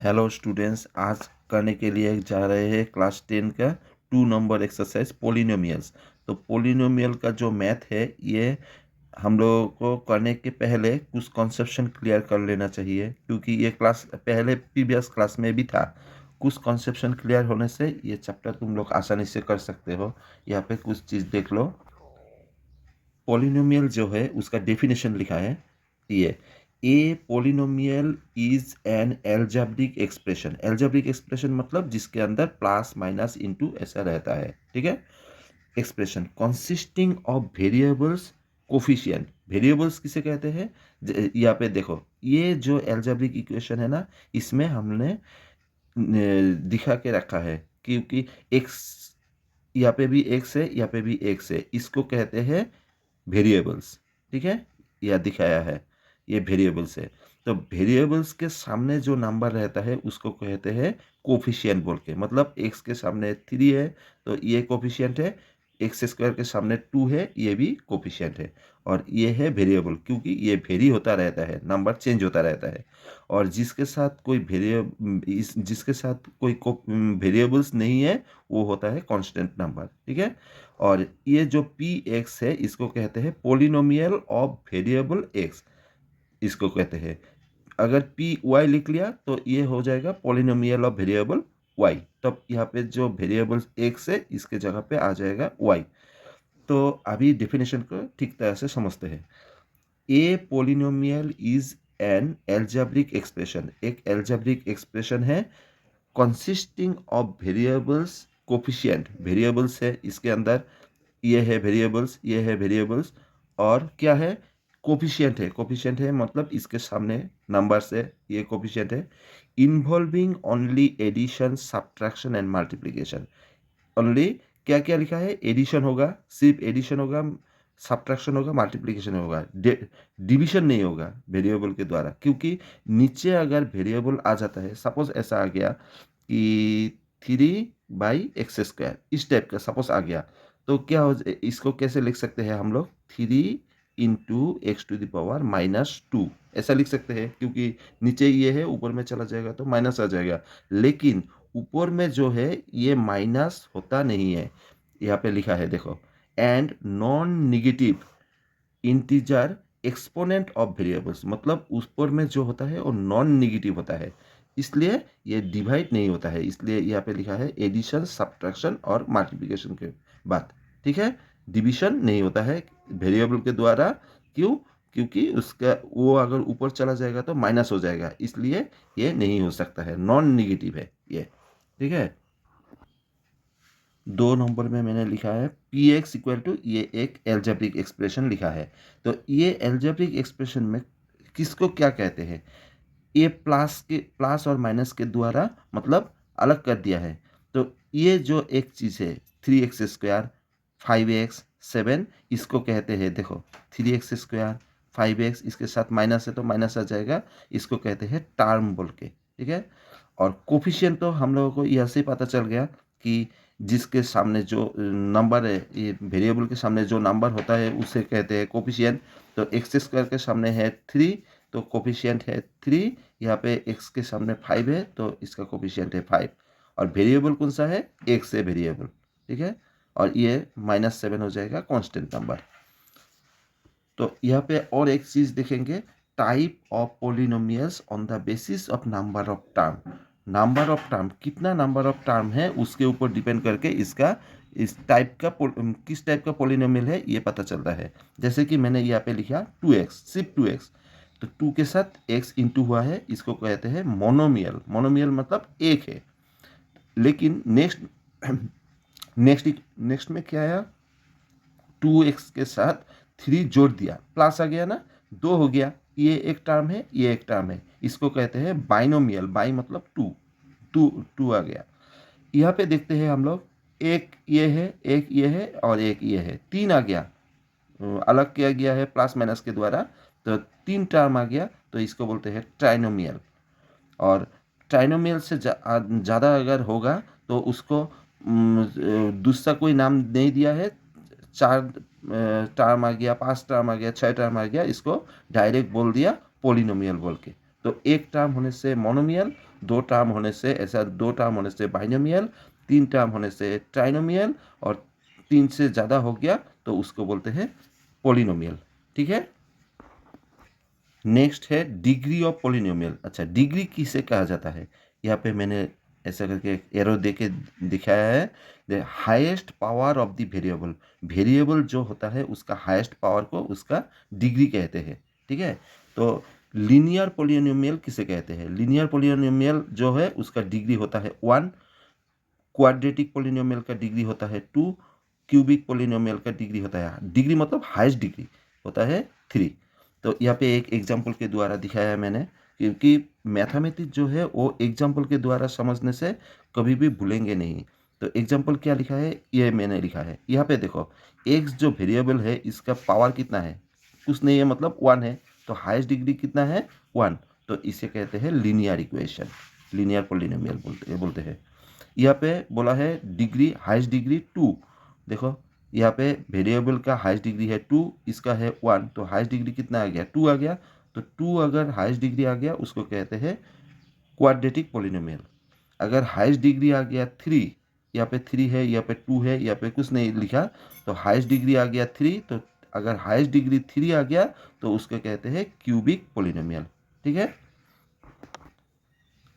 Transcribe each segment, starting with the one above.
Hello students, आज करने के लिए जा रहे हैं क्लास 10 का 2 नंबर एक्सरसाइज पोलिनोमियल्स। तो पोलिनोमियल का जो मैथ है ये हम लोगों को करने के पहले कुछ कॉन्सेप्शन क्लियर कर लेना चाहिए, क्योंकि ये क्लास पहले प्रीवियस क्लास में भी था। कुछ कॉन्सेप्शन क्लियर होने से ये चैप्टर तुम लोग आसानी से कर सकते हो। यहाँ पे कुछ चीज़ देख लो। पॉलिनोमियल जो है उसका डेफिनेशन लिखा है ये। A polynomial is an algebraic expression. Algebraic expression मतलब जिसके अंदर प्लस माइनस इनटू ऐसा रहता है, ठीक है। Expression consisting of variables coefficient. Variables किसे कहते हैं? यहाँ पे देखो, ये जो एल्जेब्रिक इक्वेशन है ना, इसमें हमने दिखा के रखा है, क्योंकि एक्स यहाँ पे भी एक्स है, यहाँ पे भी एक्स है, इसको कहते हैं वेरिएबल्स, ठीक है। यह दिखाया है, ये वेरिएबल्स है। तो वेरिएबल्स के सामने जो नंबर रहता है उसको कहते हैं कोफिशिएंट बोल के। मतलब एक्स के सामने 3 है तो ये कोफिशिएंट है, एक्स स्क्वायर के सामने 2 है, ये भी कोफिशिएंट है। और ये है वेरिएबल, क्योंकि ये वेरी होता रहता है, नंबर चेंज होता रहता है। और जिसके साथ कोई जिसके साथ कोई वेरिएबल्स नहीं है वो होता है कांस्टेंट नंबर, ठीक है। और ये जो पी एक्स है इसको कहते हैं पोलिनोमियल ऑफ वेरिएबल एक्स, इसको कहते हैं। अगर पी वाई लिख लिया तो ये हो जाएगा पोलिनोमियल ऑफ वेरिएबल वाई। तब यहाँ पे जो वेरिएबल एक्स है इसके जगह पे आ जाएगा वाई। तो अभी डेफिनेशन को ठीक तरह से समझते हैं। A polynomial is an algebraic expression. एक एल्जेब्रिक एक्सप्रेशन है consisting of variables coefficient. Variables है इसके अंदर, ये है वेरिएबल्स, ये है वेरिएबल्स, और क्या है? कोफिशिएंट है। कोफिशिएंट है मतलब इसके सामने नंबर्स है, ये कोफिशिएंट है। Involving only addition subtraction and multiplication. Only क्या क्या लिखा है? एडिशन होगा, सिर्फ एडिशन होगा, सब्ट्रैक्शन होगा, मल्टीप्लिकेशन होगा, डिवीजन नहीं होगा वेरिएबल के द्वारा। क्योंकि नीचे अगर वेरिएबल आ जाता है, सपोज ऐसा आ गया कि 3/x², इस टाइप का सपोज आ गया, तो क्या हो, इसको कैसे लिख सकते हैं हम लोग? 3 × x⁻², ऐसा लिख सकते हैं, क्योंकि नीचे ये है, ऊपर में चला जाएगा तो माइनस आ जाएगा। लेकिन ऊपर में जो है ये माइनस होता नहीं है। यहाँ पे लिखा है देखो, and non negative integer exponent of variables. मतलब ऊपर में जो होता है वो नॉन निगेटिव होता है, इसलिए ये डिवाइड नहीं होता है। इसलिए यहाँ पे लिखा है एडिशन सब्ट्रैक्शन और मल्टीप्लिकेशन के बाद, ठीक है। डिवीजन नहीं होता है वेरिएबल के द्वारा। क्यों? क्योंकि उसका वो अगर ऊपर चला जाएगा तो माइनस हो जाएगा, इसलिए ये नहीं हो सकता है, नॉन निगेटिव है ये, ठीक है। 2 नंबर में मैंने लिखा है पी एक्स इक्वल टू, ये एक एल्जेब्रिक एक्सप्रेशन लिखा है। तो ये एल्जेब्रिक एक्सप्रेशन में किसको क्या कहते हैं? ये प्लस और माइनस के द्वारा मतलब अलग कर दिया है। तो ये जो एक चीज़ है 3x², 5x, 7, इसको कहते हैं, देखो 3x², 5x, इसके साथ माइनस है तो माइनस आ जाएगा, इसको कहते हैं टर्म बोल के, ठीक है। और कोफिशिएंट तो हम लोगों को यह से पता चल गया कि जिसके सामने जो नंबर है, ये वेरिएबल के सामने जो नंबर होता है उसे कहते हैं कोफिशिएंट। तो x² के सामने है 3, तो कोफिशिएंट है 3। यहाँ पे x के सामने 5 है तो इसका कोफिशिएंट है 5। और वेरिएबल कौन सा है? x है वेरिएबल, ठीक है। और ये -7 हो जाएगा कांस्टेंट नंबर। तो यहाँ पे और एक चीज़ देखेंगे, type of polynomials on the basis of number of term. Number of term, कितना नंबर ऑफ टर्म है उसके ऊपर डिपेंड करके इसका इस टाइप का किस टाइप का पोलिनोमियल है ये पता चलता है। जैसे कि मैंने यहाँ पे लिखा 2x, सिर्फ 2x, तो 2 के साथ x इंटू हुआ है, इसको कहते हैं मोनोमियल। मोनोमियल मतलब एक है। लेकिन नेक्स्ट नेक्स्ट नेक्स्ट में क्या आया? 2x के साथ 3 जोड़ दिया, प्लस आ गया ना, 2 हो गया। ये एक टर्म है, ये एक टर्म है, इसको कहते हैं बाइनोमियल। बाई मतलब 2, 2 आ गया। यहाँ पे देखते हैं हम लोग, एक ये है, एक ये है और एक ये है, 3 आ गया। अलग किया गया है प्लस माइनस के द्वारा, तो 3 टर्म आ गया, तो इसको बोलते हैं ट्राइनोमियल। और ट्राइनोमियल से ज़्यादा अगर होगा तो उसको दूसरा कोई नाम नहीं दिया है। 4 टर्म आ गया, 5 टर्म आ गया, 6 टर्म आ गया, इसको डायरेक्ट बोल दिया पोलिनोमियल बोल के। तो एक टर्म होने से मोनोमियल दो टर्म होने से ऐसा, दो टर्म होने से बाइनोमियल, तीन टर्म होने से ट्राइनोमियल, और तीन से ज़्यादा हो गया तो उसको बोलते हैं पॉलिनोमियल। ठीक है, नेक्स्ट है डिग्री ऑफ पॉलिनोमियल। अच्छा, डिग्री किसे कहा जाता है? यहाँ पे मैंने ऐसा करके एरो दे के दिखाया है, the highest power of the variable. Variable जो होता है उसका हाईएस्ट पावर को उसका डिग्री कहते हैं। ठीक है, तो लीनियर पॉलिनोमियल किसे कहते हैं? लीनियर पॉलिनोमियल जो है उसका डिग्री होता है 1, क्वाड्रेटिक पॉलिनोमियल का डिग्री होता है 2, क्यूबिक पॉलिनोमियल का डिग्री होता है, डिग्री मतलब हाईएस्ट डिग्री होता है 3। तो यहाँ पे एक एग्जाम्पल के द्वारा दिखाया है मैंने, क्योंकि मैथमेटिक्स जो है वो एग्जाम्पल के द्वारा समझने से कभी भी भूलेंगे नहीं। तो एग्जाम्पल क्या लिखा है, ये मैंने लिखा है। यहाँ पे देखो, एक्स जो वेरिएबल है इसका पावर कितना है? कुछ नहीं है, मतलब 1 है। तो हाईएस्ट डिग्री कितना है? 1। तो इसे कहते हैं लीनियर इक्वेशन, लीनियर पॉलिनोमियल बोलते हैं। यहाँ पे बोला है डिग्री, हाईएस्ट डिग्री 2। देखो यहाँ पे वेरिएबल का हाईएस्ट डिग्री है 2, इसका है 1, तो हाईएस्ट डिग्री कितना आ गया? 2 आ गया। तो 2 अगर हाईएस्ट डिग्री आ गया उसको कहते हैं क्वाड्रेटिक पॉलिनोमियल। अगर हाईएस्ट डिग्री आ गया 3, यहाँ पे 3 है, यहाँ पे 2 है, यहाँ पे कुछ नहीं लिखा, तो हाईएस्ट डिग्री आ गया 3। तो अगर हाईएस्ट डिग्री 3 आ गया तो उसको कहते हैं क्यूबिक पॉलिनोमियल। ठीक है,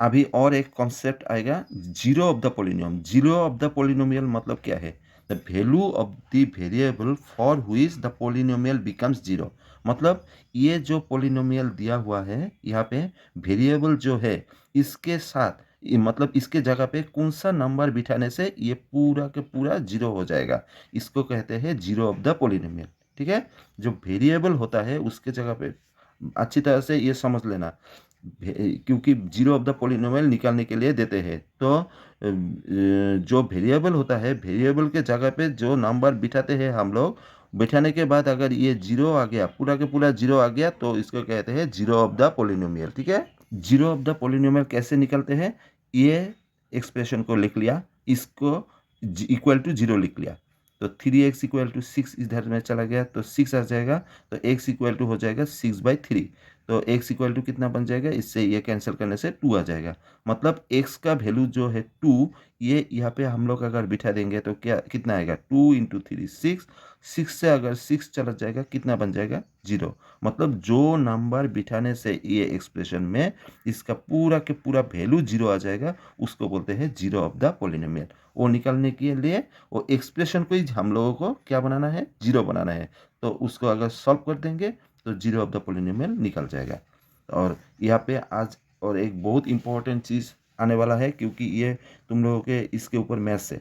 अभी और एक कॉन्सेप्ट आएगा, zero of the पोलिनोम। Zero of the polynomial मतलब क्या है? The value of the variable for which the polynomial becomes zero. मतलब ये जो पोलिनोमियल दिया हुआ है यहाँ पे, वेरिएबल जो है इसके साथ मतलब इसके जगह पे कौन सा नंबर बिठाने से ये पूरा के पूरा जीरो हो जाएगा, इसको कहते हैं जीरो ऑफ द पोलिनोमियल। ठीक है, जो वेरिएबल होता है उसके जगह पे अच्छी तरह से ये समझ लेना, क्योंकि जीरो ऑफ द पोलिनोमियल निकालने के लिए देते हैं। तो जो वेरिएबल होता है, वेरिएबल के जगह पे जो नंबर बिठाते हैं हम लोग, बिठाने के बाद अगर ये जीरो आ गया, पूरा के पूरा जीरो आ गया, तो इसको कहते हैं जीरो ऑफ द पोलिनोमियल। ठीक है, जीरो ऑफ द पोलिनोमियल कैसे निकलते हैं? ये एक्सप्रेशन को लिख लिया, इसको इक्वल टू जीरो लिख लिया, तो 3x इक्वल टू 6 इधर में चला गया तो 6 आ जाएगा, तो x इक्वल टू हो जाएगा 6/3। तो x इक्वल टू कितना बन जाएगा? इससे ये कैंसिल करने से 2 आ जाएगा। मतलब x का वैल्यू जो है 2, ये यहाँ पे हम लोग अगर बिठा देंगे तो क्या कितना आएगा? 2 × 3 6। 6 से अगर 6 चला जाएगा कितना बन जाएगा? 0। मतलब जो नंबर बिठाने से ये एक्सप्रेशन में इसका पूरा के पूरा वैल्यू 0 आ जाएगा उसको बोलते हैं जीरो ऑफ द पोलिनोमियल। वो निकालने के लिए वो एक्सप्रेशन को ही हम लोगों को क्या बनाना है? जीरो बनाना है। तो उसको अगर सॉल्व कर देंगे तो जीरो ऑफ द पोलिनोमियल निकल जाएगा। और यहाँ पे आज और एक बहुत इंपॉर्टेंट चीज़ आने वाला है, क्योंकि ये तुम लोगों के इसके ऊपर मैथ्स है,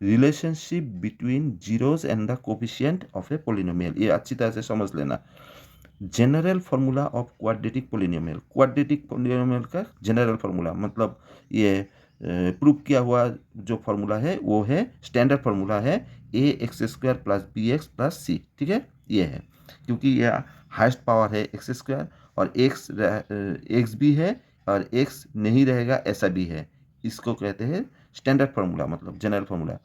relationship between zeros and the coefficient of A polynomial. ये अच्छी तरह से समझ लेना। General formula of quadratic polynomial, quadratic polynomial का जनरल फार्मूला मतलब ये प्रूव किया हुआ जो फार्मूला है वो है, स्टैंडर्ड फार्मूला है ax² + bx + c। ठीक है, ये है, क्योंकि ये हाईएस्ट पावर है x², और x भी है और x नहीं रहेगा ऐसा भी है, इसको कहते हैं स्टैंडर्ड फार्मूला, मतलब जनरल फार्मूला।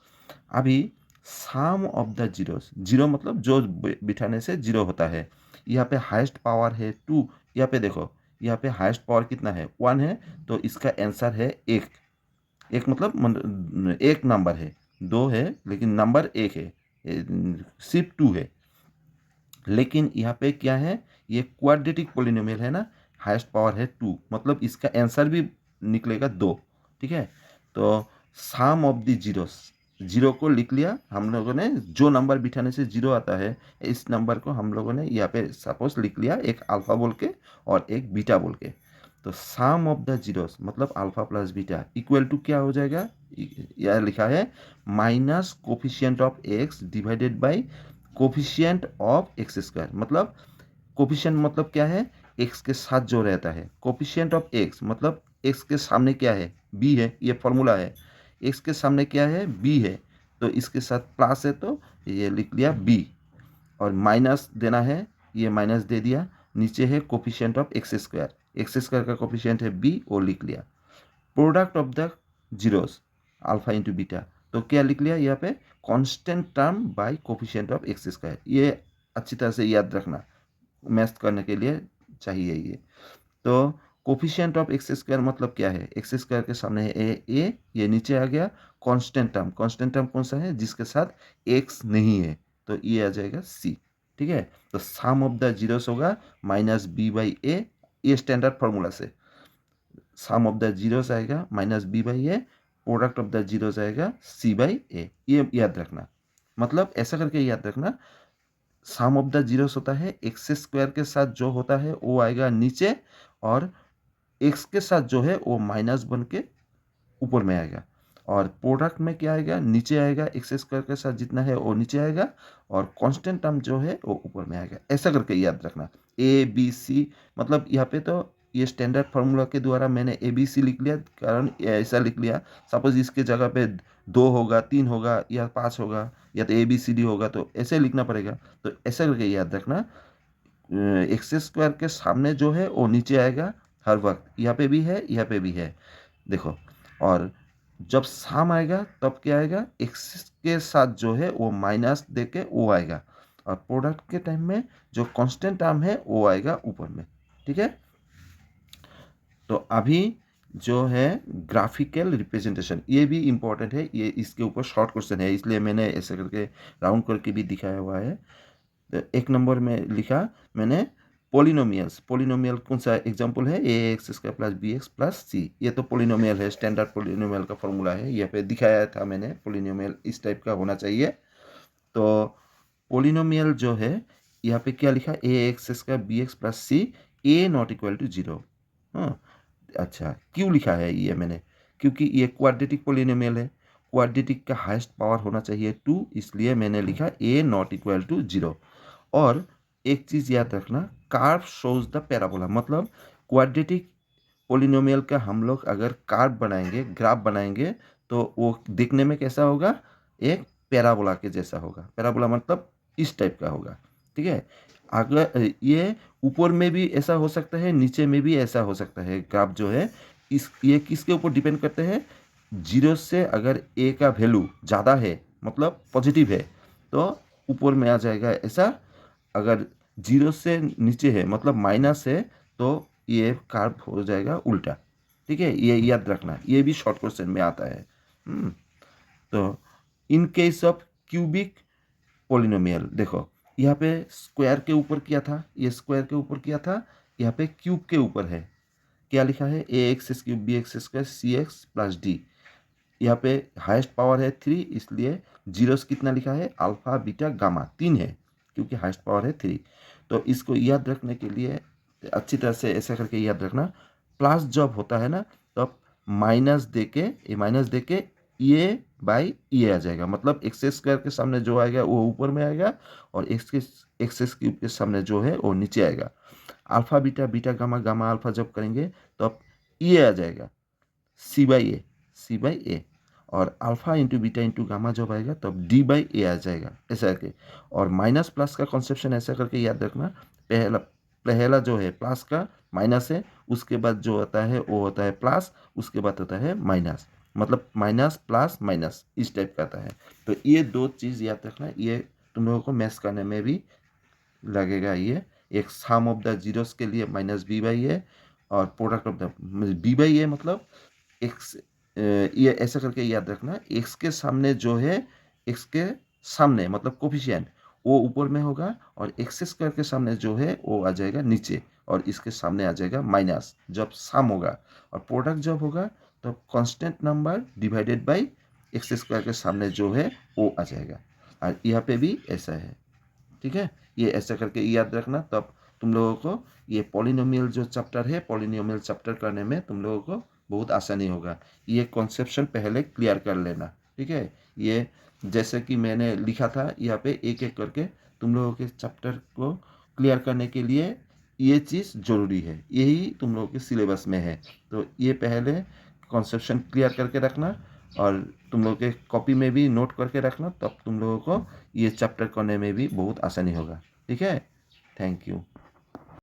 अभी सम ऑफ द जीरोस, जीरो मतलब जो बिठाने से जीरो होता है। यहाँ पे हाईएस्ट पावर है 2, यहाँ पे देखो, यहाँ पे हाईएस्ट पावर कितना है? 1 है, तो इसका आंसर है 1। एक मतलब एक नंबर है, 2 है लेकिन नंबर 1 है, सिर्फ 2 है। लेकिन यहाँ पे क्या है? ये क्वाड्रेटिक पोलिनोमियल है ना, हाईएस्ट पावर है 2, मतलब इसका आंसर भी निकलेगा 2। ठीक है, तो sum of the zeros, zero को लिख लिया हम लोगों ने, जो नंबर बिठाने से जीरो आता है इस नंबर को हम लोगों ने यहाँ पे सपोज लिख लिया, एक अल्फा बोल के और एक बीटा बोल के। तो सम ऑफ द जीरोस मतलब alpha plus beta equal to क्या हो जाएगा? यह लिखा है minus coefficient of x divided by coefficient of x²। मतलब कोफिशिएंट मतलब क्या है? x के साथ जो रहता है। कोफिशिएंट ऑफ x मतलब x के सामने क्या है? b है, ये फॉर्मूला है। x के सामने क्या है? b है, तो इसके साथ प्लस है तो ये लिख लिया b, और माइनस देना है, ये माइनस दे दिया। नीचे है कोफिशिएंट ऑफ x² का कोफिशिएंट है b, वो लिख लिया। Product of the zeros alpha into beta, तो क्या लिख लिया यहाँ पे? Constant term by coefficient of x²। ये अच्छी तरह से याद रखना, मैथ करने के लिए चाहिए ये। तो कोफिशिएंट ऑफ एक्स स्क्वायर मतलब क्या है, एक्स स्क्वायर के सामने है ए, ये नीचे आ गया। कांस्टेंट टर्म कौन सा है, जिसके साथ एक्स नहीं है, तो ये आ जाएगा सी। ठीक है, तो सम ऑफ द जीरोस होगा माइनस बी बाई ए, ये स्टैंडर्ड फॉर्मूला से सम ऑफ द जीरोस आएगा minus b by a, product of the zeros आएगा सी बाई ए। ये याद रखना, मतलब ऐसा करके याद रखना, सम ऑफ द जीरोस होता है एक्स स्क्वायर के साथ जो होता है वो आएगा नीचे, और एक्स के साथ जो है वो माइनस बन के ऊपर में आएगा, और प्रोडक्ट में क्या आएगा, नीचे आएगा, एक्स स्क्वायर के साथ जितना है वो नीचे आएगा, और कांस्टेंट टर्म जो है वो ऊपर में आएगा। ऐसा करके याद रखना, ए बी सी, मतलब यहाँ पे तो ये स्टैंडर्ड फार्मूला के द्वारा मैंने ए बी सी लिख लिया, कारण ऐसा लिख लिया, सपोज इसके जगह पे 2 होगा, 3 होगा, या 5 होगा, या तो ए बी सी डी होगा, तो ऐसे लिखना पड़ेगा। तो ऐसा करके याद रखना, एक्स स्क्वायर के सामने जो है वो नीचे आएगा हर वक्त, यहाँ पे भी है, यहाँ पे भी है, देखो। और जब सम आएगा तब क्या आएगा, एक्स के साथ जो है वो माइनस दे के वो आएगा, और प्रोडक्ट के टाइम में जो कांस्टेंट टर्म है वो आएगा ऊपर में। ठीक है, तो अभी जो है ग्राफिकल रिप्रेजेंटेशन, ये भी इम्पोर्टेंट है, ये इसके ऊपर शॉर्ट क्वेश्चन है, इसलिए मैंने ऐसे करके राउंड करके भी दिखाया हुआ है। तो 1 नंबर में लिखा मैंने पोलिनोमियल्स, पोलिनोमियल कौन सा एग्जांपल है, a x square plus b x plus c, ये तो पोलिनोमियल है, स्टैंडर्ड पोलिनोमियल का फॉर्मूला है, यहाँ पे दिखाया था मैंने, पोलिनोमियल इस टाइप का होना चाहिए। तो पोलिनोमियल जो है यहाँ पे क्या लिखा, a x square b x plus c, a not equal to 0। हाँ, अच्छा क्यों लिखा है ये मैंने, क्योंकि ये क्वाड्रेटिक पोलिनोमियल है, क्वाड्रेटिक का हाईएस्ट पावर होना चाहिए 2, इसलिए मैंने लिखा ए नॉट इक्वल टू 0। और एक चीज़ याद रखना, कार्व शोज द पैराबोला, मतलब क्वाड्रेटिक पोलिनोमियल का हम लोग अगर कार्व बनाएंगे, ग्राफ बनाएंगे, तो वो दिखने में कैसा होगा, एक पैराबोला के जैसा होगा। पैराबोला मतलब इस टाइप का होगा। ठीक है, अगर ये ऊपर में भी ऐसा हो सकता है, नीचे में भी ऐसा हो सकता है, ग्राफ जो है इस ये किसके ऊपर डिपेंड करते हैं, जीरो से अगर ए का वैल्यू ज़्यादा है, मतलब पॉजिटिव है, तो ऊपर में आ जाएगा ऐसा, अगर जीरो से नीचे है मतलब माइनस है, तो ये कार्व हो जाएगा उल्टा। ठीक है, ये याद रखना, ये भी शॉर्ट क्वेश्चन में आता है। तो in case of cubic polynomial, देखो यहाँ पे स्क्वायर के ऊपर किया था, ये स्क्वायर के ऊपर किया था, यहाँ पे क्यूब के ऊपर है, क्या लिखा है, a x cube b x square c x plus d, यहाँ पे हाईएस्ट पावर है 3, इसलिए जीरोस कितना लिखा है, अल्फा बीटा गामा 3 है, क्योंकि हाईएस्ट पावर है 3। तो इसको याद रखने के लिए अच्छी तरह से ऐसा करके याद रखना, प्लस जब होता है ना, तब माइनस दे के ये बाई ये आ जाएगा, मतलब एक्स स्क्वायर के सामने जो आएगा वो ऊपर में आएगा, और एक्स क्यूब के सामने जो है वो नीचे आएगा। Alpha beta, beta gamma, gamma alpha जब करेंगे तब ये आ जाएगा सी बाई ए, और alpha into beta into gamma जब आएगा तब डी बाई ए आ जाएगा, ऐसा करके। और माइनस प्लस का कॉन्सेप्शन ऐसा करके याद रखना, पहला पहला जो है प्लस का माइनस है, उसके बाद जो होता है वो होता है प्लस, उसके बाद होता है माइनस, मतलब माइनस प्लस माइनस इस टाइप का आता है। तो ये दो चीज़ याद रखना, ये तुम लोगों को मैथ्स करने में भी लगेगा। ये एक सम ऑफ द जीरोस के लिए माइनस बी बाई ए, और product of the b by a मतलब एक्स, ये ऐसा करके याद रखना, एक्स के सामने जो है, एक्स के सामने मतलब कोफिशिएंट वो ऊपर में होगा, और एक्स स्क्वायर के सामने जो है वो आ जाएगा नीचे, और इसके सामने आ जाएगा माइनस जब सम होगा, और प्रोडक्ट जब होगा तो constant number divided by x square के सामने जो है वो आ जाएगा, और यहाँ पे भी ऐसा है। ठीक है, ये ऐसा करके याद रखना, तब तुम लोगों को ये पॉलिनोमियल जो चैप्टर है, पॉलिनोमियल चैप्टर करने में तुम लोगों को बहुत आसानी होगा। ये कॉन्सेप्शन पहले क्लियर कर लेना। ठीक है, ये जैसे कि मैंने लिखा था यहाँ पे एक एक करके तुम लोगों के चैप्टर को क्लियर करने के लिए ये चीज़ ज़रूरी है, यही तुम लोगों के सिलेबस में है। तो ये पहले कॉन्सेप्शन क्लियर करके रखना, और तुम लोग के कॉपी में भी नोट करके रखना, तब तुम लोगों को ये चैप्टर करने में भी बहुत आसानी होगा। ठीक है, थैंक यू।